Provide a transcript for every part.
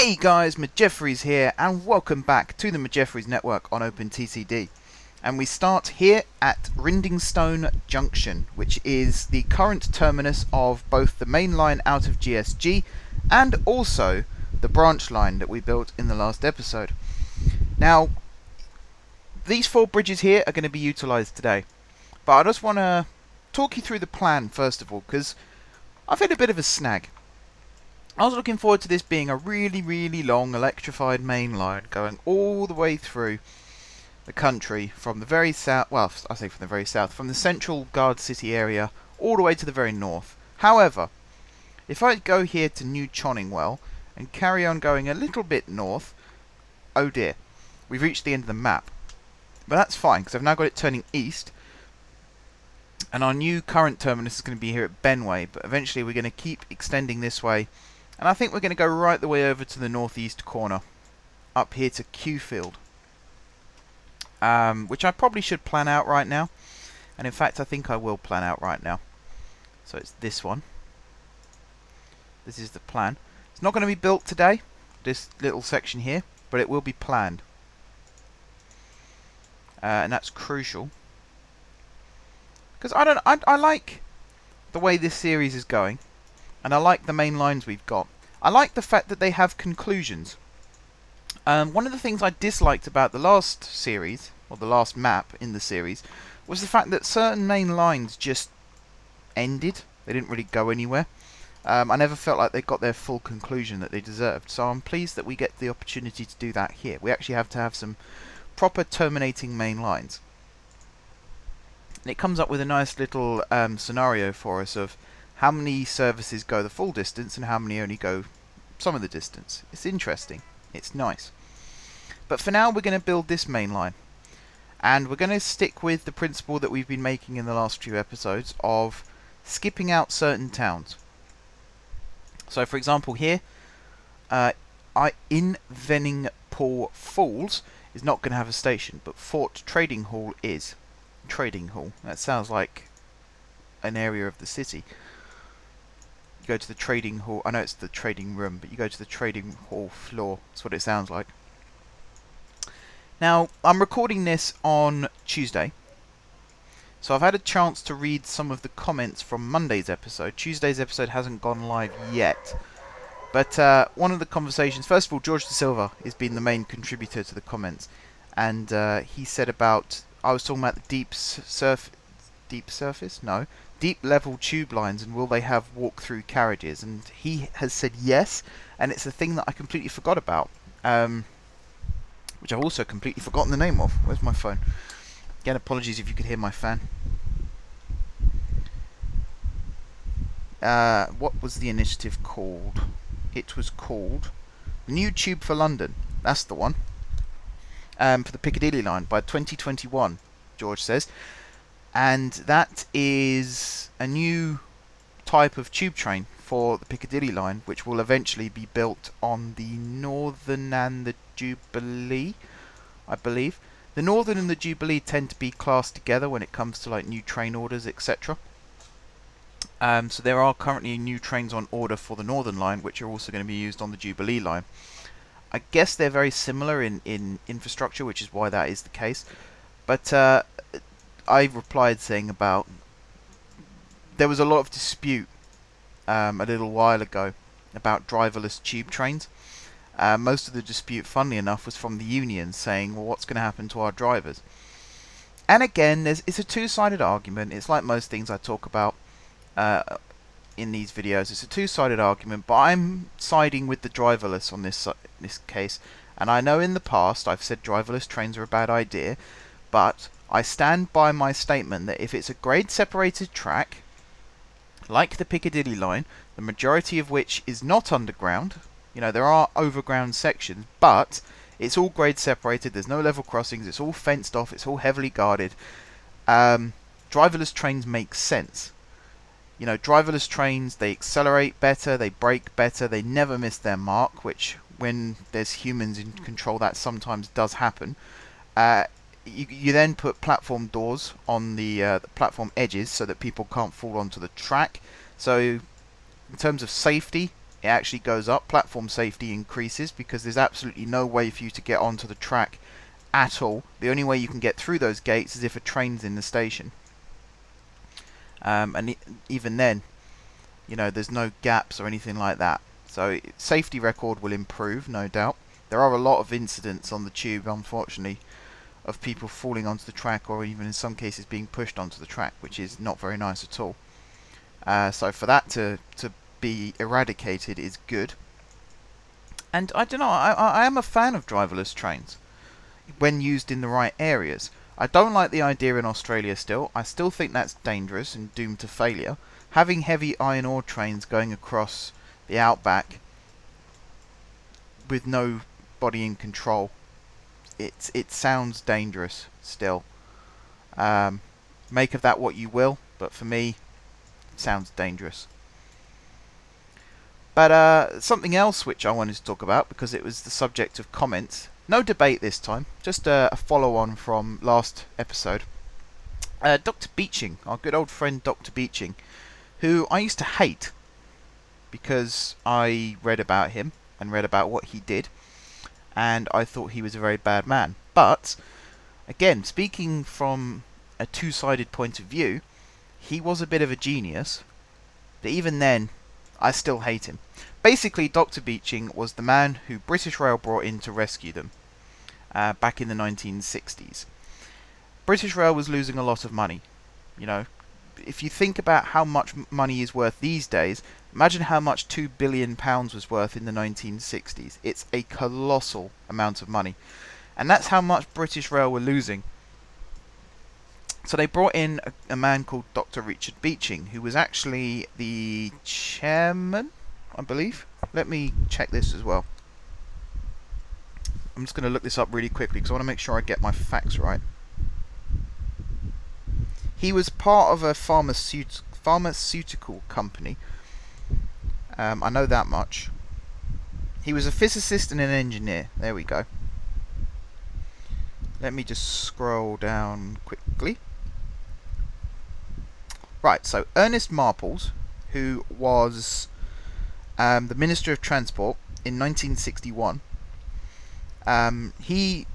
Hey guys, McJeffries here, and welcome back to the McJeffries Network on OpenTTD. And we start here at Rindingstone Junction, which is the current terminus of both the main line out of GSG and also the branch line that we built in the last episode. Now, these 4 bridges here are going to be utilised today, but I just want to talk you through the plan first of all, because I've had a bit of a snag. I was looking forward to this being a really long electrified main line going all the way through the country from the very south, well, I say from the very south, from the central Guard City area all the way to the very north. However, if I go here to New Chonningwell and carry on going a little bit north, oh dear, we've reached the end of the map. But that's fine, because I've now got it turning east, and our new current terminus is going to be here at Benway, but eventually we're going to keep extending this way. And I think we're going to go right the way over to the northeast corner, up here to Qfield, which I probably should plan out right now. And in fact, I think I will plan out right now. So it's this one. This is the plan. It's not going to be built today, this little section here, but it will be planned. And that's crucial, because I like the way this series is going. And I like the main lines we've got. I like the fact that they have conclusions. One of the things I disliked about the last series, or the last map in the series, was the fact that certain main lines just ended. They didn't really go anywhere. I never felt like they got their full conclusion that they deserved. So I'm pleased that we get the opportunity to do that here. We actually have to have some proper terminating main lines. And it comes up with a nice little scenario for us of how many services go the full distance and how many only go some of the distance. It's interesting. It's nice. But for now, we're going to build this main line. And we're going to stick with the principle that we've been making in the last few episodes of skipping out certain towns. So, for example, here, Inveningpool Falls is not going to have a station, but Fort Trading Hall is. Trading Hall. That sounds like an area of the city. Go to the trading hall. I know it's the trading room, but you go to the trading hall floor. That's what it sounds like. Now, I'm recording this on Tuesday, so I've had a chance to read some of the comments from Monday's episode. Tuesday's episode hasn't gone live yet, but one of the conversations, first of all, George De Silva has been the main contributor to the comments, and he said about, I was talking about the deep level tube lines, and will they have walk-through carriages? And he has said yes, and it's a thing that I completely forgot about, which I've also completely forgotten the name of. Where's my phone? Again, apologies if you could hear my fan. What was the initiative called? It was called New Tube for London. That's the one. For the Piccadilly line by 2021, George says. And that is a new type of tube train for the Piccadilly line, which will eventually be built on the Northern and the Jubilee, I believe. The Northern and the Jubilee tend to be classed together when it comes to like new train orders, etc. So there are currently new trains on order for the Northern line, which are also going to be used on the Jubilee line. I guess they're very similar in infrastructure, which is why that is the case. But I replied saying about there was a lot of dispute a little while ago about driverless tube trains. Most of the dispute, funnily enough, was from the unions saying, well, what's going to happen to our drivers? And again, it's a two-sided argument. It's like most things I talk about in these videos. It's a two-sided argument, but I'm siding with the driverless on this case. And I know in the past I've said driverless trains are a bad idea, but I stand by my statement that if it's a grade-separated track, like the Piccadilly line, the majority of which is not underground, you know, there are overground sections, but it's all grade-separated, there's no level crossings, it's all fenced off, it's all heavily guarded, driverless trains make sense. You know, driverless trains, they accelerate better, they brake better, they never miss their mark, which, when there's humans in control, that sometimes does happen. You then put platform doors on the platform edges so that people can't fall onto the track. So in terms of safety, it actually goes up. Platform safety increases because there's absolutely no way for you to get onto the track at all. The only way you can get through those gates is if a train's in the station. And even then, you know, there's no gaps or anything like that. So safety record will improve, no doubt. There are a lot of incidents on the tube, unfortunately, of people falling onto the track, or even in some cases being pushed onto the track, which is not very nice at all. So for that to be eradicated is good. And I don't know, I am a fan of driverless trains when used in the right areas. I don't like the idea in Australia still. I still think that's dangerous and doomed to failure. Having heavy iron ore trains going across the outback with nobody in control, it sounds dangerous still. Make of that what you will, but for me, it sounds dangerous. But something else which I wanted to talk about, because it was the subject of comments. No debate this time, just a follow-on from last episode. Dr. Beeching, our good old friend Dr. Beeching, who I used to hate because I read about him and read about what he did, and I thought he was a very bad man. But, again, speaking from a two-sided point of view, he was a bit of a genius, but even then, I still hate him. Basically, Dr. Beeching was the man who British Rail brought in to rescue them back in the 1960s. British Rail was losing a lot of money. You know, if you think about how much money is worth these days, imagine how much £2 billion was worth in the 1960s. It's a colossal amount of money. And that's how much British Rail were losing. So they brought in a man called Dr. Richard Beeching, who was actually the chairman, I believe. Let me check this as well. I'm just going to look this up really quickly because I want to make sure I get my facts right. He was part of a pharmaceutical company. I know that much. He was a physicist and an engineer. There we go. Let me just scroll down quickly. Right, so Ernest Marples, who was the Minister of Transport in 1961, he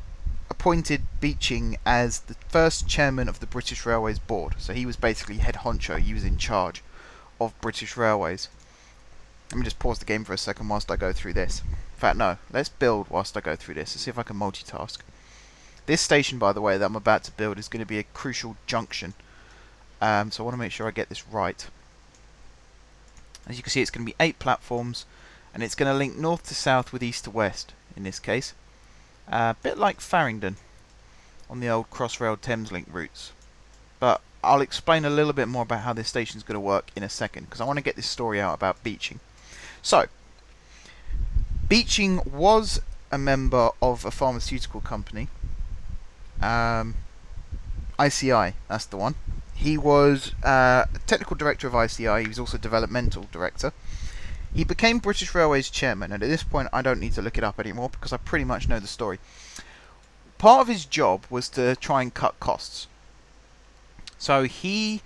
appointed Beeching as the first chairman of the British Railways Board. So he was basically head honcho. He was in charge of British Railways. Let me just pause the game for a second whilst I go through this. In fact, no, let's build whilst I go through this. Let's see if I can multitask. This station, by the way, that I'm about to build is going to be a crucial junction. So I want to make sure I get this right. As you can see, it's going to be 8 platforms, and it's going to link north to south with east to west, in this case. A bit like Farringdon on the old Crossrail Thameslink routes. But I'll explain a little bit more about how this station is going to work in a second, because I want to get this story out about Beeching. So, Beeching was a member of a pharmaceutical company. ICI, that's the one. He was technical director of ICI. He was also developmental director. He became British Railways chairman, and at this point I don't need to look it up anymore because I pretty much know the story. Part of his job was to try and cut costs. So he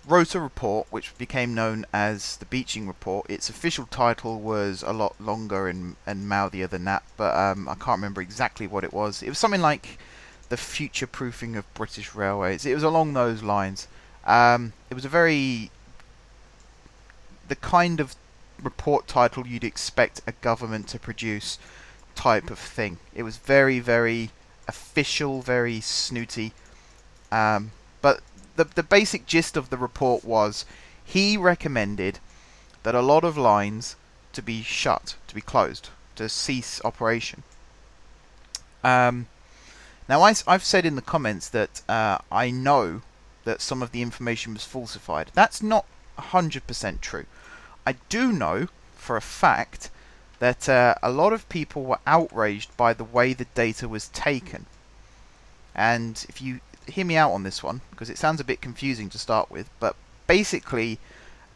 wrote a report which became known as the Beeching Report. Its official title was a lot longer and mouthier than that, but I can't remember exactly what it was. It was something like the future-proofing of British Railways. It was along those lines. It was the kind of report title you'd expect a government to produce type of thing. It was very, very official, very snooty. But the basic gist of the report was he recommended that a lot of lines to be shut, to be closed, to cease operation. Now, I've said in the comments that I know that some of the information was falsified. That's not 100% true. I do know for a fact that a lot of people were outraged by the way the data was taken. And if you hear me out on this one, because it sounds a bit confusing to start with, but basically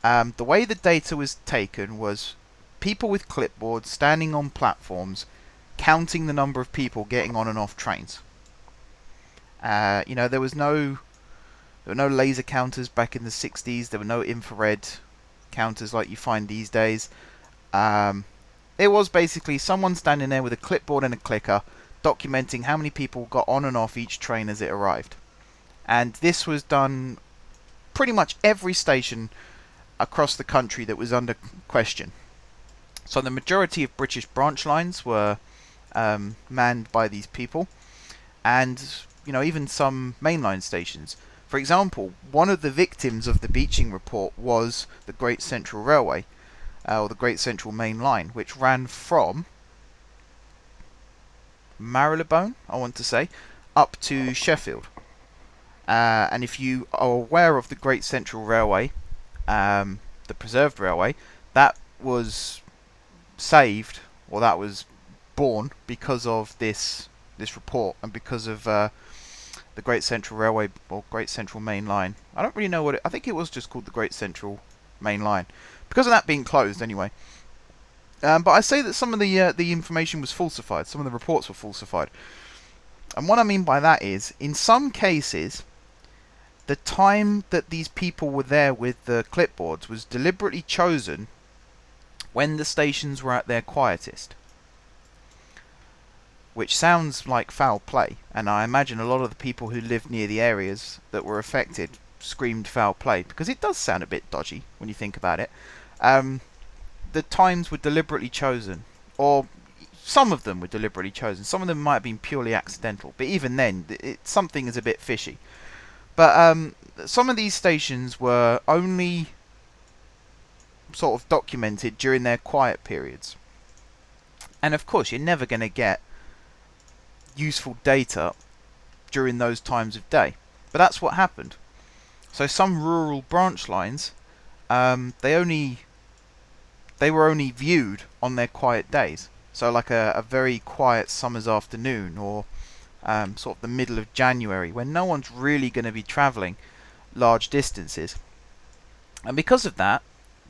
the way the data was taken was people with clipboards standing on platforms counting the number of people getting on and off trains. You know, there were no laser counters back in the 60s. There were no infrared counters like you find these days. It was basically someone standing there with a clipboard and a clicker documenting how many people got on and off each train as it arrived. And this was done pretty much every station across the country that was under question. So the majority of British branch lines were manned by these people, and even some mainline stations. For example, one of the victims of the beaching report was the Great Central Railway, or the Great Central Main Line, which ran from Marylebone, I want to say, up to Sheffield. And if you are aware of the Great Central Railway, the preserved railway, that was saved, or that was born because of this report, and because of the Great Central Railway, or Great Central Main Line. I don't really know what I think it was just called the Great Central Main Line, because of that being closed anyway. But I say that some of the information was falsified, some of the reports were falsified. And what I mean by that is, in some cases, the time that these people were there with the clipboards was deliberately chosen when the stations were at their quietest. Which sounds like foul play, and I imagine a lot of the people who lived near the areas that were affected screamed foul play, because it does sound a bit dodgy when you think about it. The times were deliberately chosen, or some of them were deliberately chosen. Some of them might have been purely accidental, but even then, something is a bit fishy. But some of these stations were only sort of documented during their quiet periods. And of course, you're never going to get useful data during those times of day. But that's what happened. So some rural branch lines, they were only viewed on their quiet days. So like a very quiet summer's afternoon, or sort of the middle of January, when no one's really going to be travelling large distances. And because of that,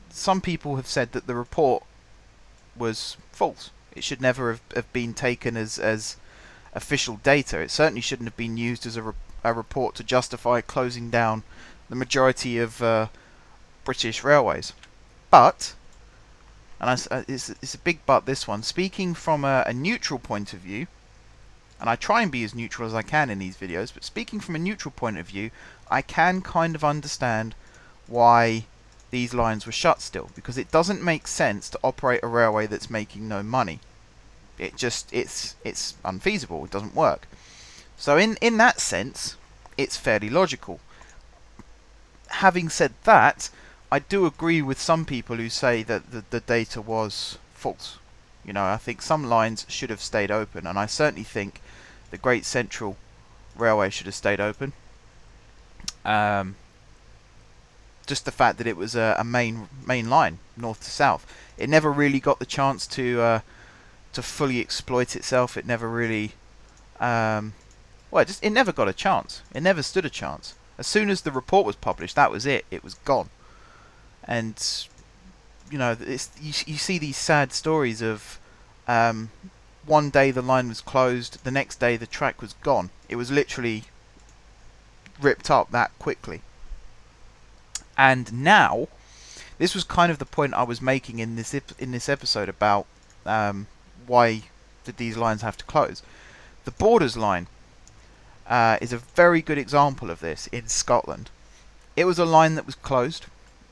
some people have said that the report was false. It should never have been taken as official data. It certainly shouldn't have been used as a report to justify closing down the majority of British railways. But, and it's a big but, this one, speaking from a neutral point of view, and I try and be as neutral as I can in these videos, but speaking from a neutral point of view, I can kind of understand why these lines were shut still, because it doesn't make sense to operate a railway that's making no money. It's unfeasible. It doesn't work. So in that sense, it's fairly logical. Having said that, I do agree with some people who say that the data was false. I think some lines should have stayed open, and I certainly think the Great Central Railway should have stayed open. Just the fact that it was a main line, north to south. It never really got the chance to fully exploit itself. It never really, it never got a chance. It never stood a chance. As soon as the report was published, that was it. It was gone. And you see these sad stories of one day the line was closed, the next day the track was gone. It was literally ripped up that quickly. And now, this was kind of the point I was making in this episode about why did these lines have to close. The Borders line is a very good example of this in Scotland. It was a line that was closed.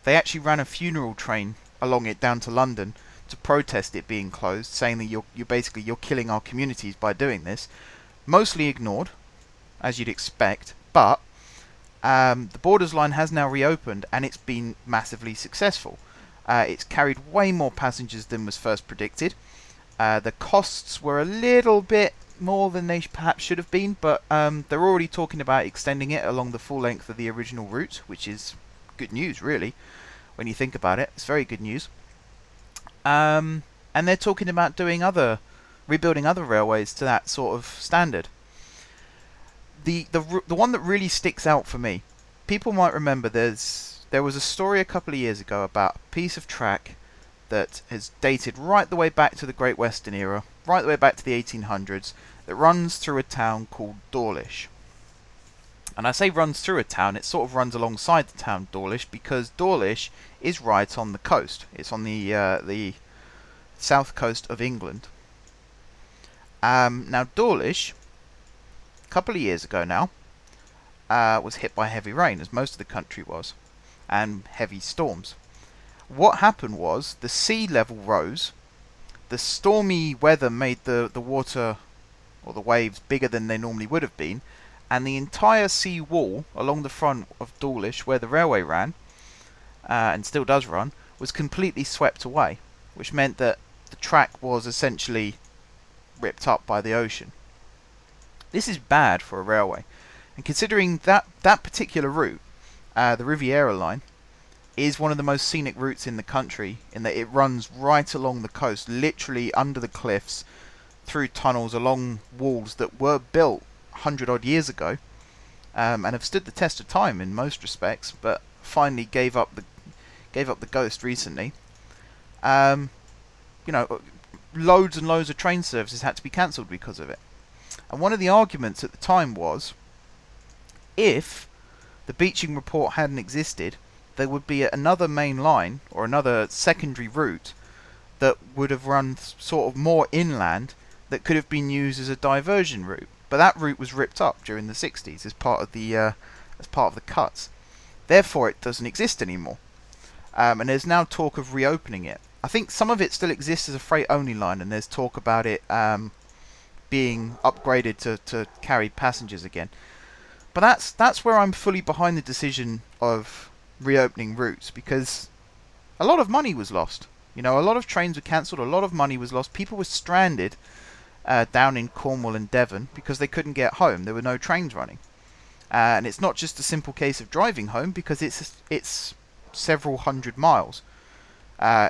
They actually ran a funeral train along it down to London to protest it being closed, saying that you're killing our communities by doing this. Mostly ignored, as you'd expect, but the Borders line has now reopened, and it's been massively successful. It's carried way more passengers than was first predicted. The costs were a little bit more than they perhaps should have been, but they're already talking about extending it along the full length of the original route, which is good news, really, when you think about it. It's very good news. And they're talking about rebuilding other railways to that sort of standard. The one that really sticks out for me, people might remember there was a story a couple of years ago about a piece of track that has dated right the way back to the Great Western era, right the way back to the 1800s, that runs through a town called Dawlish. And I say runs through a town, it sort of runs alongside the town Dawlish, because Dawlish is right on the coast. It's on the south coast of England. Now Dawlish, a couple of years ago now, was hit by heavy rain, as most of the country was, and heavy storms. What happened was the sea level rose, the stormy weather made the water or the waves bigger than they normally would have been, and the entire sea wall along the front of Dawlish, where the railway ran, and still does run, was completely swept away, which meant that the track was essentially ripped up by the ocean. This is bad for a railway, and considering that particular route, the Riviera line, is one of the most scenic routes in the country, in that it runs right along the coast, literally under the cliffs, through tunnels, along walls that were built 100 odd years ago, and have stood the test of time in most respects, but finally gave up the ghost recently. Loads and loads of train services had to be cancelled because of it. And one of the arguments at the time was, if the beaching report hadn't existed, there would be another main line or another secondary route that would have run sort of more inland that could have been used as a diversion route. But that route was ripped up during the 60s as part of the cuts. Therefore, it doesn't exist anymore. And there's now talk of reopening it. I think some of it still exists as a freight-only line, and there's talk about it being upgraded to carry passengers again. But that's where I'm fully behind the decision of reopening routes, because a lot of money was lost. A lot of trains were cancelled, a lot of money was lost. People were stranded down in Cornwall and Devon because they couldn't get home. There were no trains running. And it's not just a simple case of driving home, because it's several hundred miles.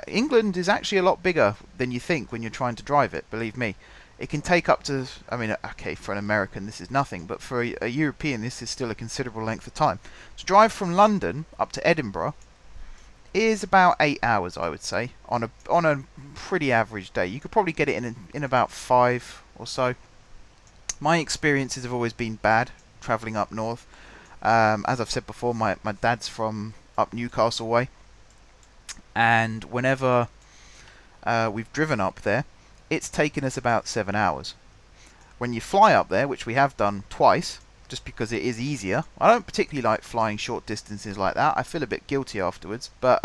England is actually a lot bigger than you think when you're trying to drive it, believe me. It can take up to, okay, for an American this is nothing, but for a European this is still a considerable length of time. To drive from London up to Edinburgh is about 8 hours, I would say, on a pretty average day. You could probably get it in about 5 or so. My experiences have always been bad travelling up north. As I've said before, my dad's from up Newcastle way, and whenever we've driven up there, it's taken us about 7 hours. When you fly up there, which we have done twice, just because it is easier. I don't particularly like flying short distances like that. I feel a bit guilty afterwards. But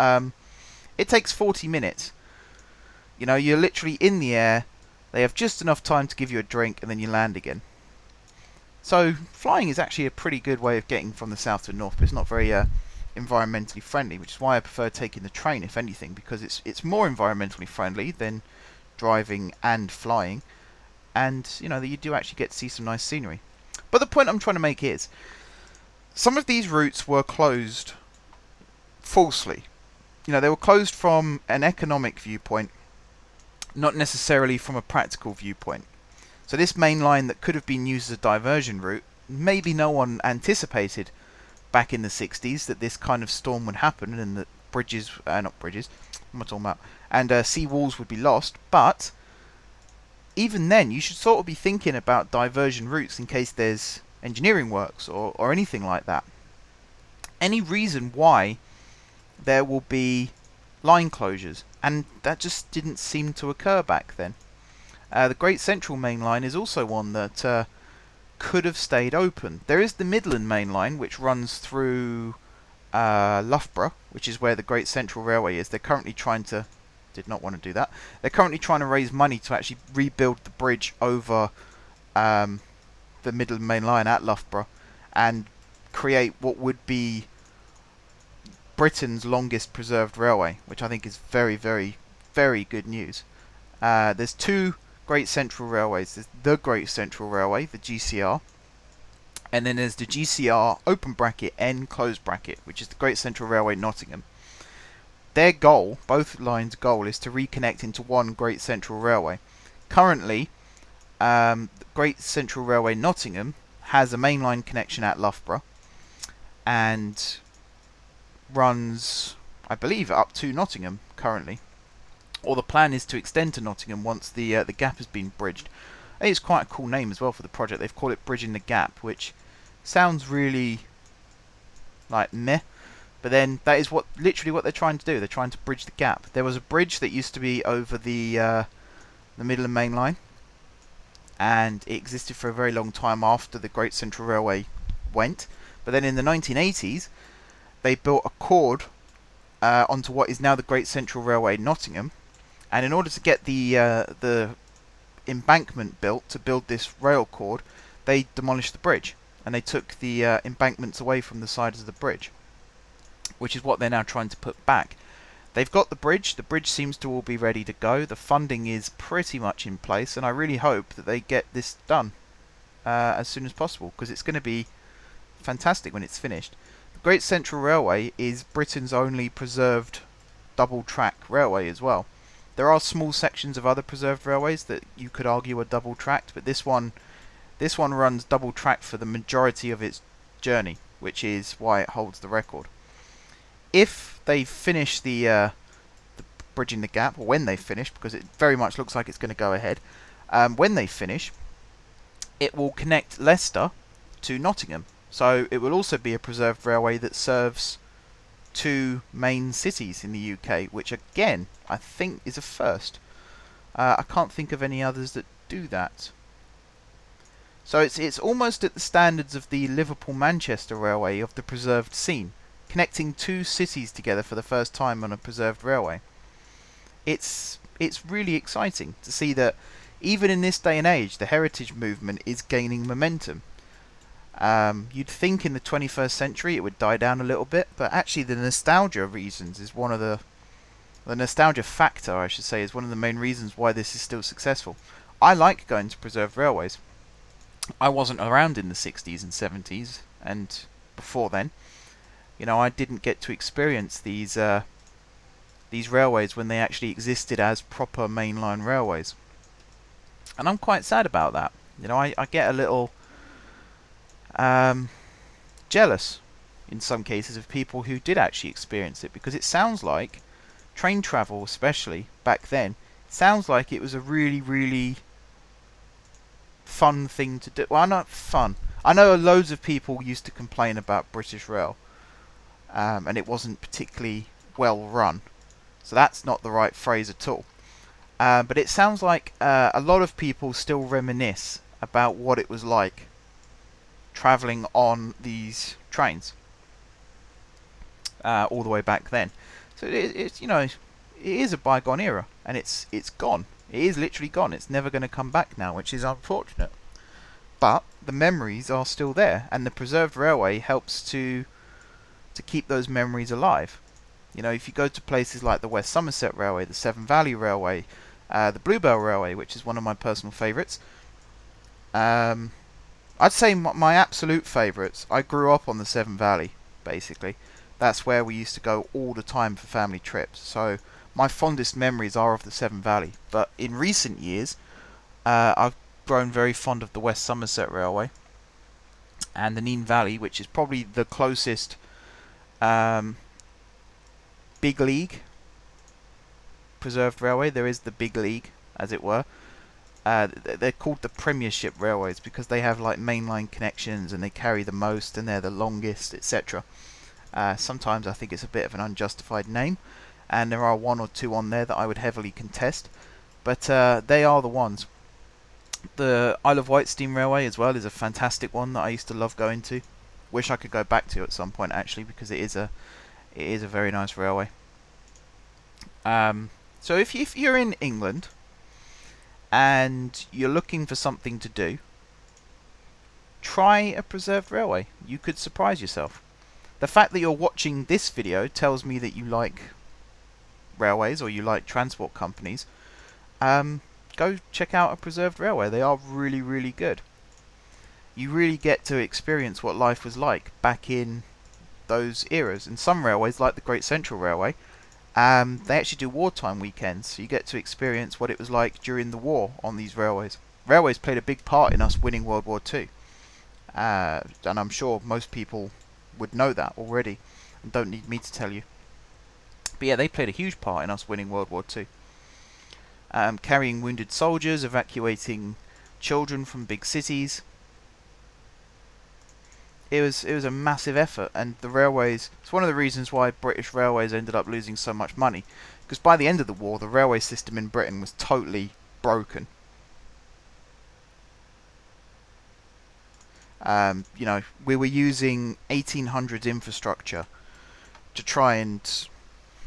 it takes 40 minutes. You're literally in the air. They have just enough time to give you a drink, and then you land again. So flying is actually a pretty good way of getting from the south to the north, but it's not very environmentally friendly, which is why I prefer taking the train, if anything, because it's more environmentally friendly than driving and flying, and you do actually get to see some nice scenery. But the point I'm trying to make is, some of these routes were closed falsely. They were closed from an economic viewpoint, not necessarily from a practical viewpoint. So this main line that could have been used as a diversion route, maybe no one anticipated back in the 60s that this kind of storm would happen, and that not bridges, what am I talking about? And sea walls would be lost. But even then, you should sort of be thinking about diversion routes in case there's engineering works or anything like that. Any reason why there will be line closures, and that just didn't seem to occur back then. The Great Central Main Line is also one that could have stayed open. There is the Midland Main Line, which runs through Loughborough, which is where the Great Central Railway is. They're currently trying to... did not want to do that. They're currently trying to raise money to actually rebuild the bridge over the Midland Main Line at Loughborough and create what would be Britain's longest preserved railway, which I think is very, very, very good news. There's two Great Central Railways. There's the Great Central Railway, the GCR, and then there's the GCR open bracket N close bracket, which is the Great Central Railway Nottingham. Their goal, both lines' goal, is to reconnect into one Great Central Railway. Currently, Great Central Railway Nottingham has a mainline connection at Loughborough and runs, I believe, up to Nottingham currently. Or the plan is to extend to Nottingham once the gap has been bridged. I think it's quite a cool name as well for the project. They've called it Bridging the Gap, which sounds really like meh. But then that is literally what they're trying to do. They're trying to bridge the gap. There was a bridge that used to be over the Middle and Main Line, and it existed for a very long time after the Great Central Railway went. But then in the 1980s, they built a chord onto what is now the Great Central Railway Nottingham, and in order to get the embankment built to build this rail chord, they demolished the bridge, and they took the embankments away from the sides of the bridge, which is what they're now trying to put back. They've got the bridge seems to all be ready to go, the funding is pretty much in place, and I really hope that they get this done as soon as possible, because it's going to be fantastic when it's finished. The Great Central Railway is Britain's only preserved double track railway as well. There are small sections of other preserved railways that you could argue are double tracked, but this one runs double track for the majority of its journey, which is why it holds the record. If they finish the bridging the gap, or when they finish, because it very much looks like it's going to go ahead, when they finish, it will connect Leicester to Nottingham. So it will also be a preserved railway that serves two main cities in the UK, which again I think is a first. I can't think of any others that do that. So it's almost at the standards of the Liverpool-Manchester Railway of the preserved scene, connecting two cities together for the first time on a preserved railway. It's really exciting to see that even in this day and age, the heritage movement is gaining momentum. You'd think in the 21st century it would die down a little bit, but actually the nostalgia reasons is one of the nostalgia factor, I should say, is one of the main reasons why this is still successful. I like going to preserved railways. I wasn't around in the 60s and 70s, and before then, you know, I didn't get to experience these railways when they actually existed as proper mainline railways, and I'm quite sad about that. You know, I get a little jealous in some cases of people who did actually experience it, because it sounds like train travel, especially back then, sounds like it was a really, really fun thing to do. Well, not fun. I know loads of people used to complain about British Rail, and it wasn't particularly well run. So that's not the right phrase at all. But it sounds like a lot of people still reminisce about what it was like travelling on these trains all the way back then. So it's you know, it is a bygone era, and it's gone. It is literally gone. It's never going to come back now, which is unfortunate. But the memories are still there, and the preserved railway helps to keep those memories alive. You know, if you go to places like the West Somerset Railway, the Severn Valley Railway, the Bluebell Railway, which is one of my personal favourites, I'd say my absolute favourites. I grew up on the Severn Valley, basically. That's where we used to go all the time for family trips. So my fondest memories are of the Severn Valley. But in recent years, I've grown very fond of the West Somerset Railway and the Nene Valley, which is probably the closest big league preserved railway. There is the big league, as it were. They're called the Premiership Railways because they have like mainline connections and they carry the most and they're the longest, etc. Sometimes I think it's a bit of an unjustified name, and there are one or two on there that I would heavily contest, but they are the ones. The Isle of Wight Steam Railway as well is a fantastic one that I used to love going to. Wish I could go back to at some point actually, because it is a very nice railway. So if you're in England and you're looking for something to do, try a preserved railway. You could surprise yourself. The fact that you're watching this video tells me that you like railways or you like transport companies. Go check out a preserved railway. They are really, really good. You really get to experience what life was like back in those eras. And some railways, like the Great Central Railway, they actually do wartime weekends, so you get to experience what it was like during the war on these railways. Railways played a big part in us winning World War II, and I'm sure most people would know that already and don't need me to tell you. But yeah, they played a huge part in us winning World War II. Carrying wounded soldiers, evacuating children from big cities. It was a massive effort, and the railways. It's one of the reasons why British Railways ended up losing so much money, because by the end of the war, the railway system in Britain was totally broken. You know, we were using 1800s infrastructure to try and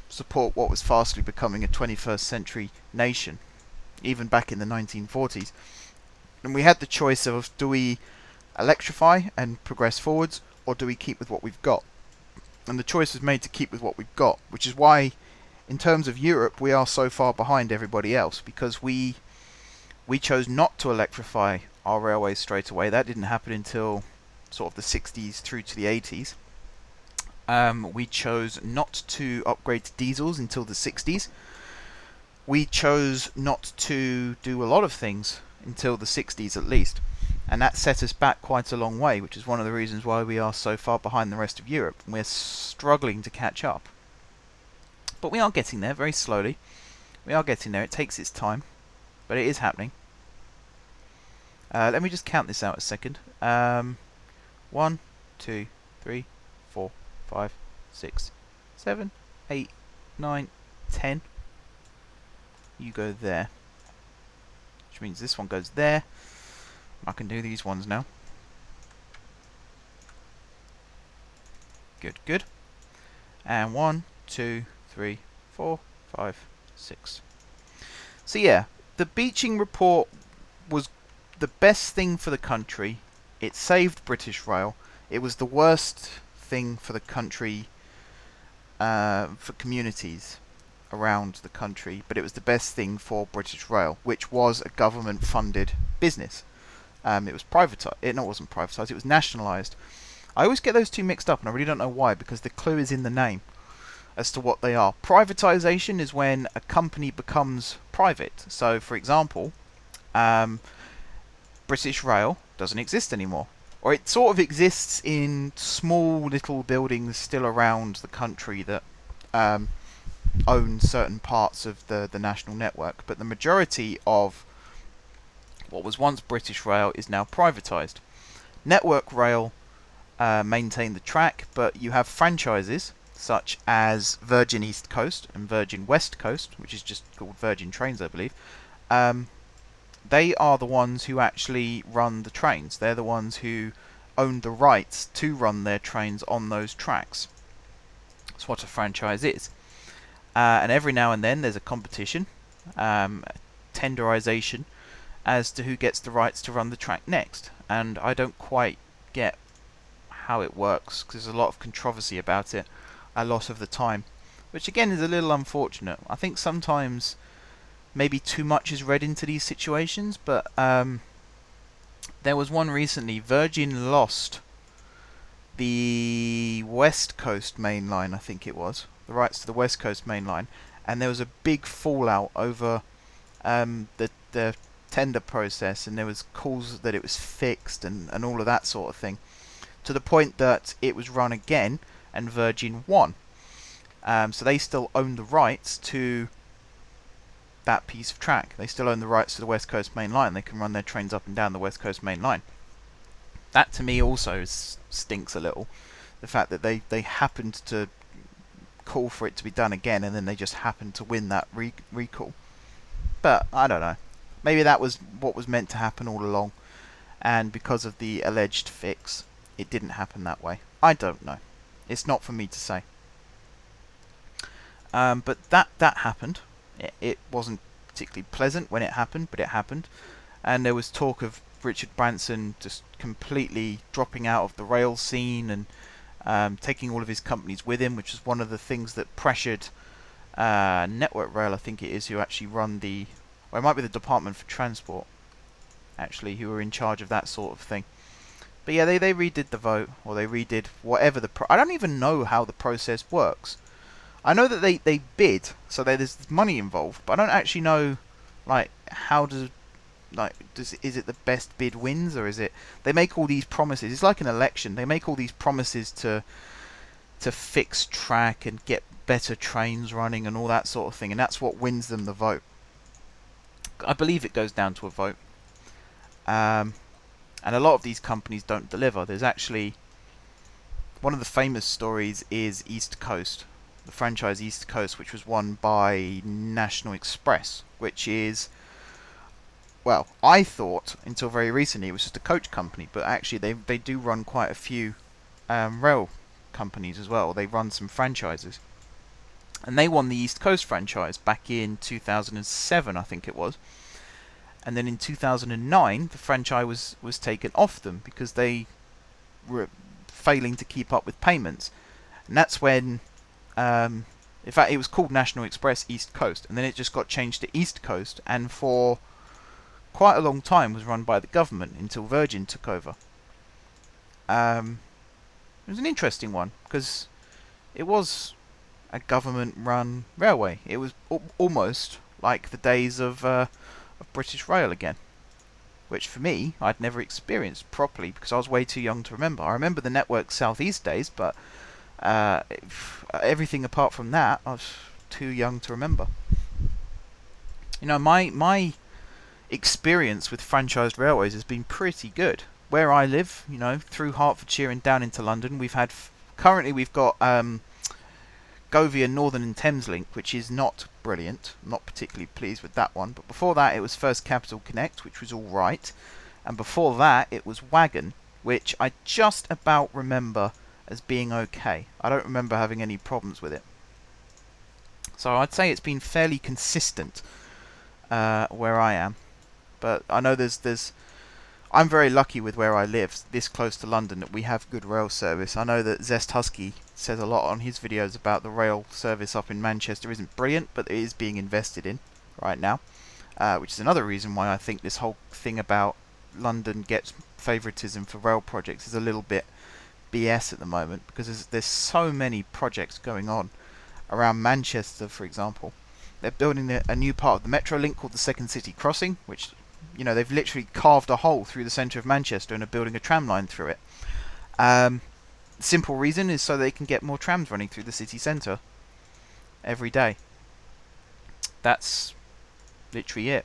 support what was fastly becoming a 21st century nation, even back in the 1940s. And we had the choice of, do we electrify and progress forwards, or do we keep with what we've got? And the choice was made to keep with what we've got, which is why, in terms of Europe, we are so far behind everybody else, because we chose not to electrify our railways straight away. That didn't happen until sort of the 60s through to the 80s. We chose not to upgrade to diesels until the 60s. We chose not to do a lot of things until the 60s at least. And that set us back quite a long way, which is one of the reasons why we are so far behind the rest of Europe. We're struggling to catch up. But we are getting there, very slowly. We are getting there. It takes its time, but it is happening. Let me just count this out a second. 1, 2, 3, 4, 5, 6, 7, 8, 9, 10. You go there. Which means this one goes there. I can do these ones now. Good, good. And 1, 2, 3, 4, 5, 6. So yeah, the beaching report was the best thing for the country. It saved British Rail. It was the worst thing for the country, for communities around the country, but it was the best thing for British Rail, which was a government-funded business. It was privatised. It wasn't privatised. It was nationalised. I always get those two mixed up, and I really don't know why, because the clue is in the name as to what they are. Privatisation is when a company becomes private. So, for example, British Rail doesn't exist anymore. Or it sort of exists in small little buildings still around the country that own certain parts of the national network. But the majority of what was once British Rail is now privatised. Network Rail maintain the track, but you have franchises such as Virgin East Coast and Virgin West Coast, which is just called Virgin Trains, I believe. They are the ones who actually run the trains. They're the ones who own the rights to run their trains on those tracks. That's what a franchise is. And every now and then there's a competition, tenderization, as to who gets the rights to run the track next. And I don't quite get how it works, because there's a lot of controversy about it a lot of the time, which again is a little unfortunate. I think sometimes maybe too much is read into these situations, but there was one recently. Virgin lost the West Coast main line, I think it was, the rights to the West Coast main line, and there was a big fallout over the tender process, and there was calls that it was fixed and all of that sort of thing, to the point that it was run again and Virgin won. So they still own the rights to that piece of track. They still own the rights to the West Coast main line. They can run their trains up and down the West Coast main line. That to me also stinks a little. The fact that they happened to call for it to be done again, and then they just happened to win that recall. But I don't know. Maybe that was what was meant to happen all along, and because of the alleged fix, it didn't happen that way. I don't know. It's not for me to say. But that happened. It wasn't particularly pleasant when it happened, but it happened. And there was talk of Richard Branson just completely dropping out of the rail scene and taking all of his companies with him, which was one of the things that pressured Network Rail, I think it is, who actually run the... Or it might be the Department for Transport, actually, who were in charge of that sort of thing. But yeah, they redid the vote, or they redid whatever the... I don't even know how the process works. I know that they bid, so there's money involved, but I don't actually know, like, how does... Like, is it the best bid wins, or is it... They make all these promises. It's like an election. They make all these promises to fix track and get better trains running and all that sort of thing, and that's what wins them the vote. I believe it goes down to a vote. And a lot of these companies don't deliver. There's actually one of the famous stories is East Coast, the franchise East Coast, which was won by National Express, which is, well, I thought until very recently it was just a coach company, but actually they do run quite a few rail companies as well. They run some franchises, and they won the East Coast franchise back in 2007, I think it was. And then in 2009, the franchise was taken off them because they were failing to keep up with payments. And that's when, in fact, it was called National Express East Coast, and then it just got changed to East Coast, and for quite a long time was run by the government until Virgin took over. It was an interesting one because it was a government-run railway. It was almost like the days of British Rail again, which for me I'd never experienced properly because I was way too young to remember. I remember the Network South East days, but everything apart from that I was too young to remember. You know, my experience with franchised railways has been pretty good. Where I live, you know, through Hertfordshire and down into London, we've had currently we've got Govia Northern and Thames Link, which is not brilliant. I'm not particularly pleased with that one. But before that, it was First Capital Connect, which was all right, and before that, it was Wagon, which I just about remember as being okay. I don't remember having any problems with it. So I'd say it's been fairly consistent where I am. But I know I'm very lucky with where I live, this close to London, that we have good rail service. I know that Zest Husky says a lot on his videos about the rail service up in Manchester isn't brilliant, but it is being invested in right now, which is another reason why I think this whole thing about London gets favouritism for rail projects is a little bit BS at the moment, because there's so many projects going on around Manchester, for example. They're building a new part of the Metro link called the Second City Crossing, which, you know, they've literally carved a hole through the centre of Manchester and are building a tram line through it. Simple reason is so they can get more trams running through the city centre every day. That's literally it.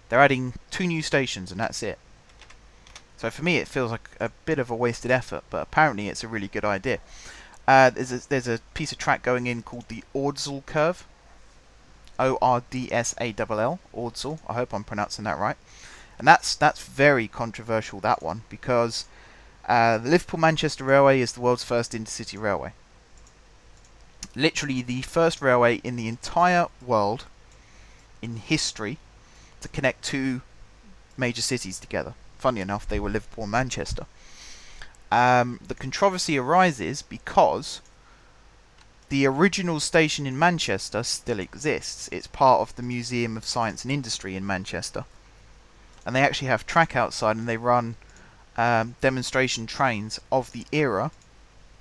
They're adding 2 new stations and that's it. So for me it feels like a bit of a wasted effort, but apparently it's a really good idea. There's a piece of track going in called the Ordsall Curve. Ordsall, Ordsall. I hope I'm pronouncing that right. And that's very controversial, that one, because the Liverpool-Manchester Railway is the world's first intercity railway. Literally the first railway in the entire world, in history, to connect 2 major cities together. Funny enough, they were Liverpool and Manchester. The controversy arises because the original station in Manchester still exists. It's part of the Museum of Science and Industry in Manchester. And they actually have track outside, and they run demonstration trains of the era,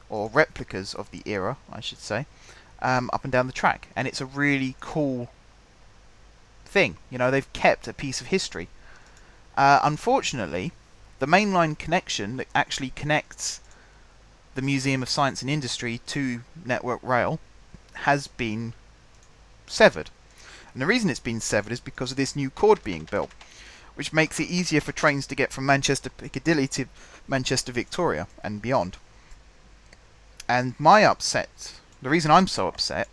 or replicas of the era, I should say, up and down the track. And it's a really cool thing. You know, they've kept a piece of history. Unfortunately, the mainline connection that actually connects the Museum of Science and Industry to Network Rail has been severed. And the reason it's been severed is because of this new chord being built, which makes it easier for trains to get from Manchester Piccadilly to Manchester Victoria and beyond. And my upset, the reason I'm so upset,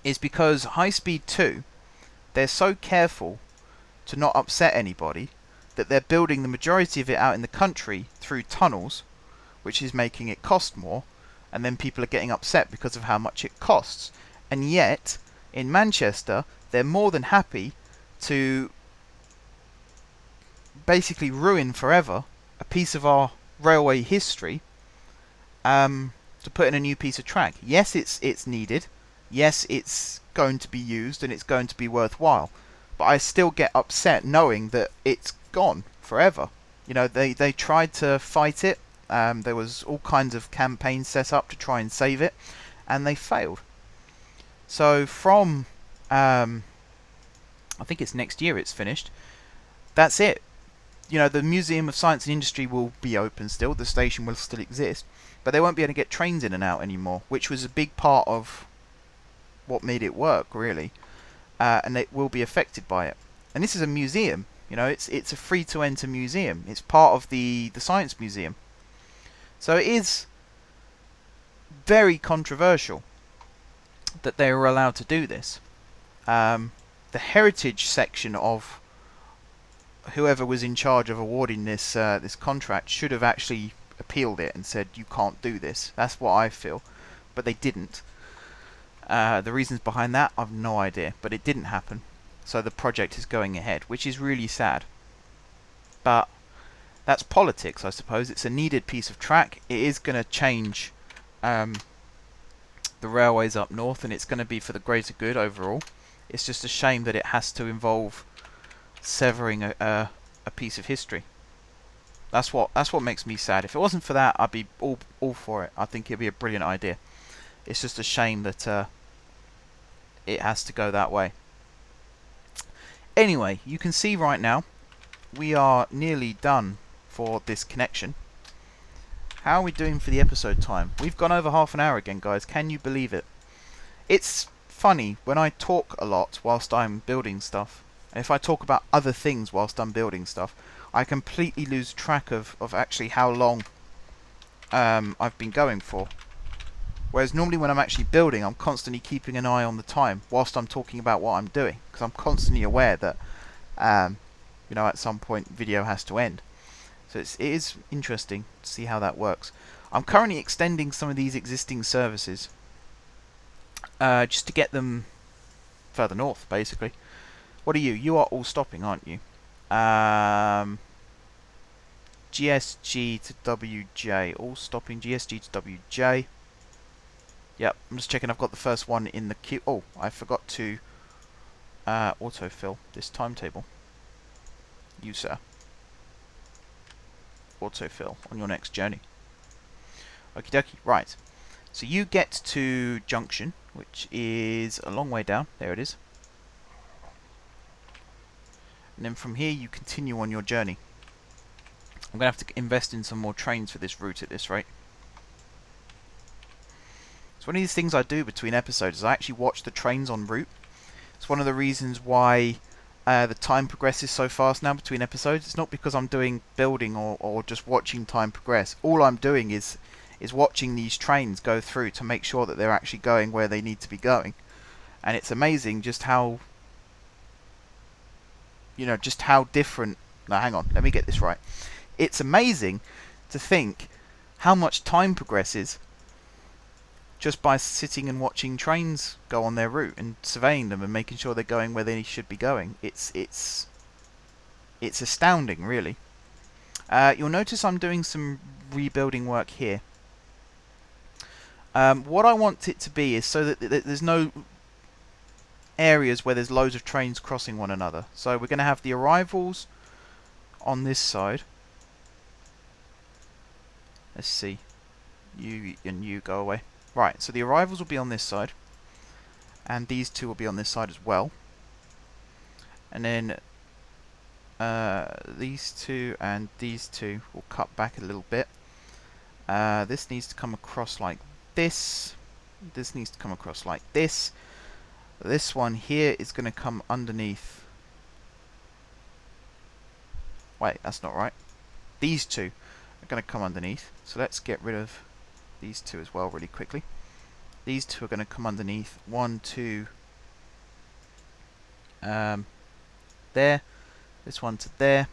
is because High Speed 2, they're so careful to not upset anybody that they're building the majority of it out in the country through tunnels, which is making it cost more, and then people are getting upset because of how much it costs. And yet, in Manchester, they're more than happy to basically ruin forever a piece of our railway history to put in a new piece of track. Yes, it's needed. Yes, it's going to be used and it's going to be worthwhile. But I still get upset knowing that it's gone forever. You know, they tried to fight it. There was all kinds of campaigns set up to try and save it, and they failed. So from, I think it's next year it's finished, that's it. You know, the Museum of Science and Industry will be open still, the station will still exist, but they won't be able to get trains in and out anymore, which was a big part of what made it work, really. And it will be affected by it. And this is a museum, you know, it's a free-to-enter museum. It's part of the Science Museum. So it is very controversial that they were allowed to do this. The heritage section of whoever was in charge of awarding this this contract should have actually appealed it and said you can't do this. That's what I feel, but they didn't. The reasons behind that, I've no idea, but it didn't happen. So the project is going ahead, which is really sad. But that's politics, I suppose. It's a needed piece of track. It is going to change the railways up north, and it's going to be for the greater good overall. It's just a shame that it has to involve severing a piece of history. That's what makes me sad. If it wasn't for that, I'd be all for it. I think it'd be a brilliant idea. It's just a shame that it has to go that way. Anyway, you can see right now we are nearly done for this connection. How are we doing for the episode time? We've gone over half an hour again, guys. Can you believe it? It's funny when I talk a lot whilst I'm building stuff, and if I talk about other things whilst I'm building stuff, I completely lose track of actually how long I've been going for. Whereas normally when I'm actually building, I'm constantly keeping an eye on the time whilst I'm talking about what I'm doing, because I'm constantly aware that you know, at some point video has to end. So it is interesting to see how that works. I'm currently extending some of these existing services just to get them further north, basically. What are you? You are all stopping, aren't you? GSG to WJ, all stopping. GSG to WJ. Yep, I'm just checking I've got the first one in the queue. Oh, I forgot to autofill this timetable. You, sir. Autofill on your next journey. Okie dokie, right. So you get to junction, which is a long way down. There it is. And then from here you continue on your journey. I'm going to have to invest in some more trains for this route at this rate. It's one of these things I do between episodes, is I actually watch the trains en route. It's one of the reasons why the time progresses so fast now between episodes. It's not because I'm doing building or just watching time progress. All I'm doing is watching these trains go through to make sure that they're actually going where they need to be going. And it's amazing just how, you know, just how different... Now hang on, let me get this right. It's amazing to think how much time progresses just by sitting and watching trains go on their route and surveying them and making sure they're going where they should be going. It's astounding, really. You'll notice I'm doing some rebuilding work here. What I want it to be is so that there's no areas where there's loads of trains crossing one another. So we're going to have the arrivals on this side. Let's see. You and you go away. Right, so the arrivals will be on this side, and these two will be on this side as well. And then these two and these two will cut back a little bit. This needs to come across like this. This needs to come across like this. This one here is going to come underneath. Wait, that's not right. These two are going to come underneath. So let's get rid of these two as well really quickly. These two are going to come underneath. 1, 2. There. This one to there.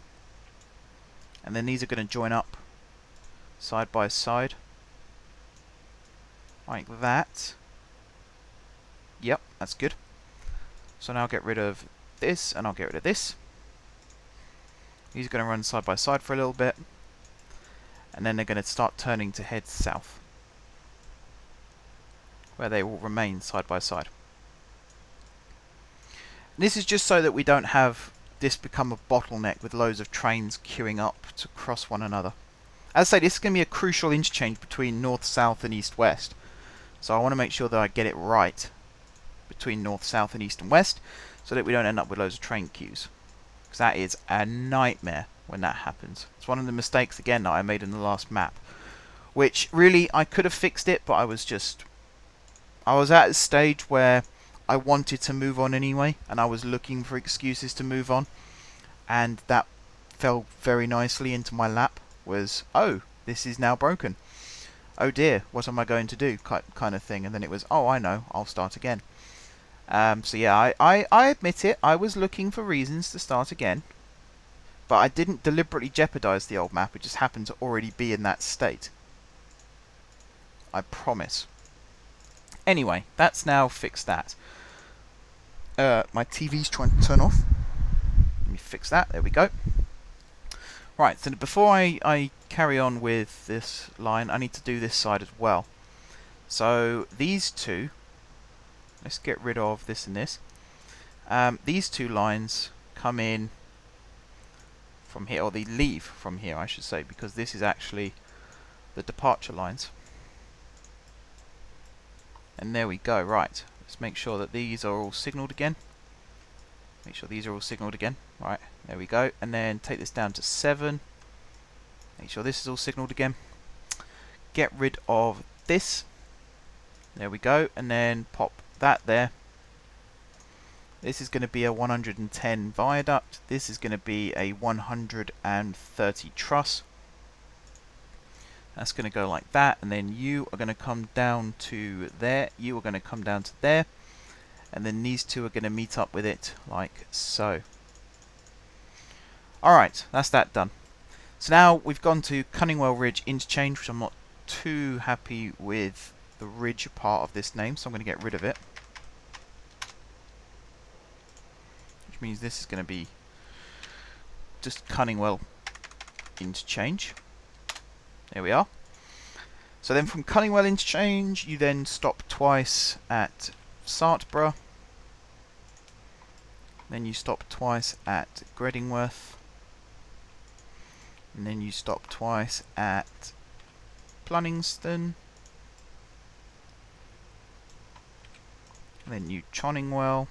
And then these are going to join up side by side. Like that. Yep, that's good. So now I'll get rid of this and I'll get rid of this. These are going to run side by side for a little bit. And then they're going to start turning to head south, where they will remain side by side. And this is just so that we don't have this become a bottleneck with loads of trains queuing up to cross one another. As I say, this is going to be a crucial interchange between north, south and east, west. So I want to make sure that I get it right between north, south and east and west, so that we don't end up with loads of train queues. Because that is a nightmare when that happens. It's one of the mistakes, again, that I made in the last map. Which, really, I could have fixed it, but I was at a stage where I wanted to move on anyway, and I was looking for excuses to move on. And that fell very nicely into my lap, was, oh, this is now broken. oh dear, what am I going to do, kind of thing. And then it was, oh, I know, I'll start again. So yeah, I admit it, I was looking for reasons to start again, but I didn't deliberately jeopardize the old map. It just happened to already be in that state. I promise. Anyway, that's now fixed that. My TV's trying to turn off. Let me fix that. There we go. Right, so before I carry on with this line, I need to do this side as well. So these two, let's get rid of this and this. These two lines come in from here, or they leave from here, I should say, because this is actually the departure lines. And there we go. Right, let's make sure that these are all signalled again. Make sure these are all signalled again. Right, there we go. And then take this down to 7. Make sure this is all signalled again. Get rid of this. There we go. And then pop that there. This is going to be a 110 viaduct. This is going to be a 130 truss. That's going to go like that. And then you are going to come down to there. You are going to come down to there. And then these two are going to meet up with it like so. Alright, that's that done. So now we've gone to Cunningwell Ridge Interchange, which I'm not too happy with the ridge part of this name, so I'm going to get rid of it. Which means this is going to be just Cunningwell Interchange. There we are. So then from Cunningwell Interchange, you then stop twice at Sartborough. Then you stop twice at Gredingworth. And then you stop twice at Plunningston. Then you Choningwell.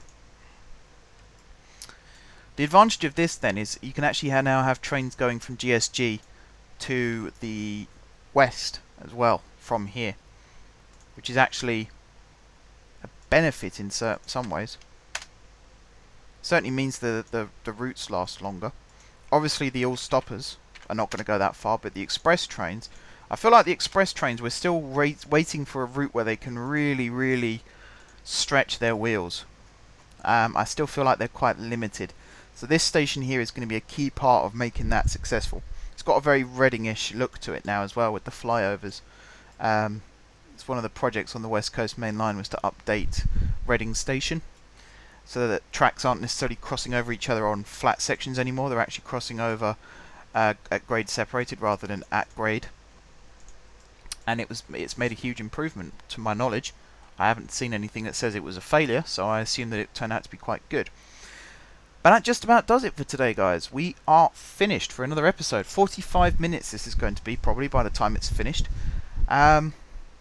The advantage of this then is you can actually now have trains going from GSG to the west as well from here, which is actually a benefit in some ways. Certainly means the routes last longer. Obviously the all stoppers are not going to go that far, but the express trains, I feel like the express trains, we're still waiting for a route where they can really stretch their wheels. I still feel like they're quite limited. So this station here is going to be a key part of making that successful. It's got a very Reading-ish look to it now as well with the flyovers. It's one of the projects on the West Coast Main Line was to update Reading Station, so that tracks aren't necessarily crossing over each other on flat sections anymore. They're actually crossing over at grade separated rather than at grade. And it's made a huge improvement to my knowledge. I haven't seen anything that says it was a failure, so I assume that it turned out to be quite good. But that just about does it for today, guys. We are finished for another episode. 45 minutes this is going to be, probably, by the time it's finished. But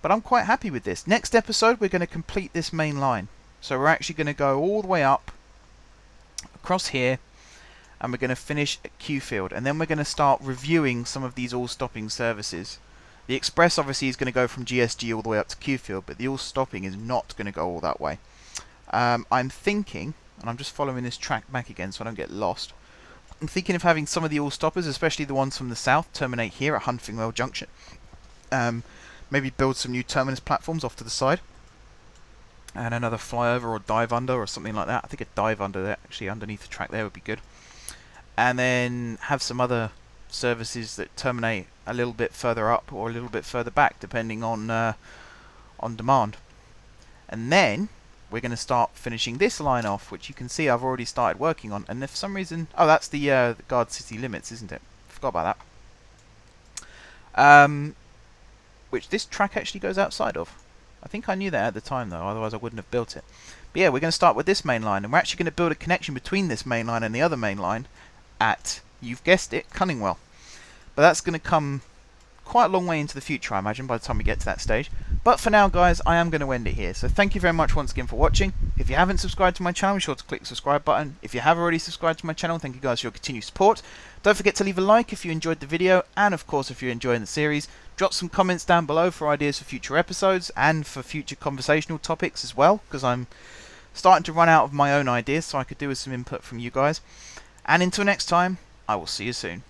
I'm quite happy with this. Next episode, we're going to complete this main line. So we're actually going to go all the way up, across here, and we're going to finish at Qfield. And then we're going to start reviewing some of these all-stopping services. The Express, obviously, is going to go from GSG all the way up to Qfield, but the all-stopping is not going to go all that way. I'm thinking, and I'm just following this track back again so I don't get lost, I'm thinking of having some of the all-stoppers, especially the ones from the south, terminate here at Huntingwell Junction. Maybe build some new terminus platforms off to the side. And another flyover or dive under or something like that. I think a dive under there, actually underneath the track there would be good. And then have some other services that terminate a little bit further up or a little bit further back, depending on demand. And then we're going to start finishing this line off, which you can see I've already started working on. And if for some reason, oh, that's the Guard City Limits, isn't it? Forgot about that. Which this track actually goes outside of. I think I knew that at the time, though, otherwise I wouldn't have built it. But yeah, we're going to start with this main line, and we're actually going to build a connection between this main line and the other main line at, you've guessed it, Cunningwell. But that's going to come quite a long way into the future, I imagine, by the time we get to that stage. But for now, guys, I am going to end it here. So thank you very much once again for watching. If you haven't subscribed to my channel, be sure to click the subscribe button. If you have already subscribed to my channel, thank you guys for your continued support. Don't forget to leave a like if you enjoyed the video, and of course if you're enjoying the series. Drop some comments down below for ideas for future episodes and for future conversational topics as well, because I'm starting to run out of my own ideas, so I could do with some input from you guys. And until next time, I will see you soon.